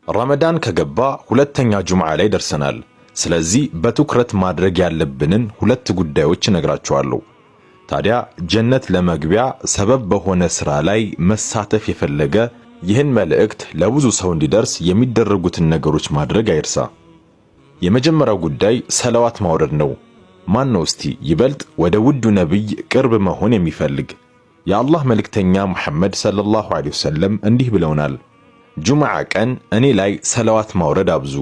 ረመዳን ከገባ ሁለተኛ ጁምዓ ላይ ደርሰናል። ስለዚህ በትኩረት ማድረግ ያለብንን ሁለት ጉዳዮች እነግራችኋለሁ። ታዲያ ጀነት ለመግቢያ ሰበብ በሆነ ሥራ ላይ መሳተፍ የፈለገ ይህን መልእክት ለብዙ ሰው እንዲደርስ የሚደረጉትን ነገሮች ማድረግ አይርሳ። የመጀመሪያው ጉዳይ ሰለዋት ማውረድ ነው። ማን ነው እስቲ ይበልጥ ወደ ውዱ ነብይ ቅርብ መሆን የሚፈልግ? የአላህ መልእክተኛ ሙሐመድ ሰለላሁ ዐለይሂ ወሰለም እንዲህ ብለውናል፣ ጁምዓ ቀን እኔ ላይ ሰለዋት ማውረድ አብዙ፣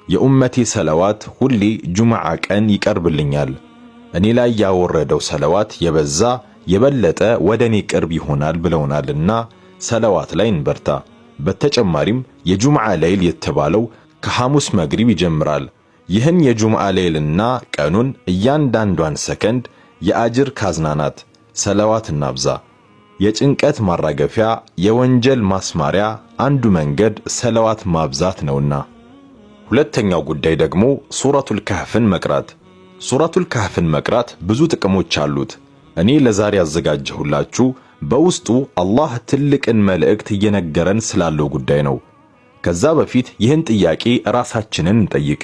የኡመቴ ሰለዋት ሁሌ ጁምዓ ቀን ይቀርብልኛል። እኔ ላይ ያወረደው ሰለዋት የበዛ የበለጠ ወደ እኔ ቅርብ ይሆናል ብለውናልና ሰለዋት ላይ እንበርታ። በተጨማሪም የጁምዓ ሌይል የተባለው ከሐሙስ መግሪብ ይጀምራል። ይህን የጁምዓ ሌይልና ቀኑን እያንዳንዷን ሰከንድ የአጅር ካዝናናት። ሰለዋት እናብዛ። የጭንቀት ማራገፊያ የወንጀል ማስማሪያ አንዱ መንገድ ሰለዋት ማብዛት ነውና። ሁለተኛው ጉዳይ ደግሞ ሱረቱል ካህፍን መቅራት። ሱረቱል ካህፍን መቅራት ብዙ ጥቅሞች አሉት። እኔ ለዛሬ ያዘጋጀሁላችሁ በውስጡ አላህ ትልቅን መልእክት እየነገረን ስላለው ጉዳይ ነው። ከዛ በፊት ይህን ጥያቄ ራሳችንን እንጠይቅ።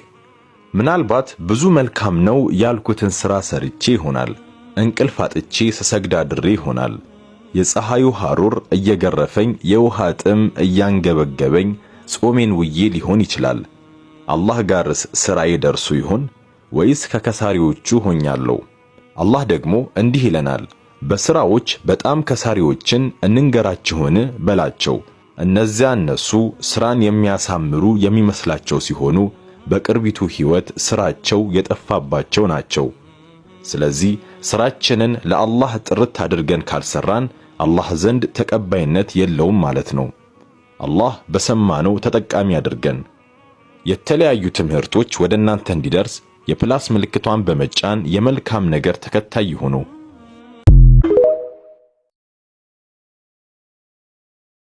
ምናልባት ብዙ መልካም ነው ያልኩትን ሥራ ሰርቼ ይሆናል። እንቅልፍ አጥቼ ስሰግድ አድሬ ይሆናል። የፀሐዩ ሐሩር እየገረፈኝ የውሃ ጥም እያንገበገበኝ ጾሜን ውዬ ሊሆን ይችላል። አላህ ጋርስ ሥራዬ ደርሶ ይሆን ወይስ ከከሳሪዎቹ ሆኛለሁ? አላህ ደግሞ እንዲህ ይለናል፣ በሥራዎች በጣም ከሳሪዎችን እንንገራችሁን በላቸው። እነዚያ እነሱ ሥራን የሚያሳምሩ የሚመስላቸው ሲሆኑ በቅርቢቱ ሕይወት ሥራቸው የጠፋባቸው ናቸው። ስለዚህ ሥራችንን ለአላህ ጥርት አድርገን ካልሰራን አላህ ዘንድ ተቀባይነት የለውም ማለት ነው። አላህ በሰማነው ተጠቃሚ አድርገን። የተለያዩ ትምህርቶች ወደ እናንተ እንዲደርስ የፕላስ ምልክቷን በመጫን የመልካም ነገር ተከታይ ይሁኑ።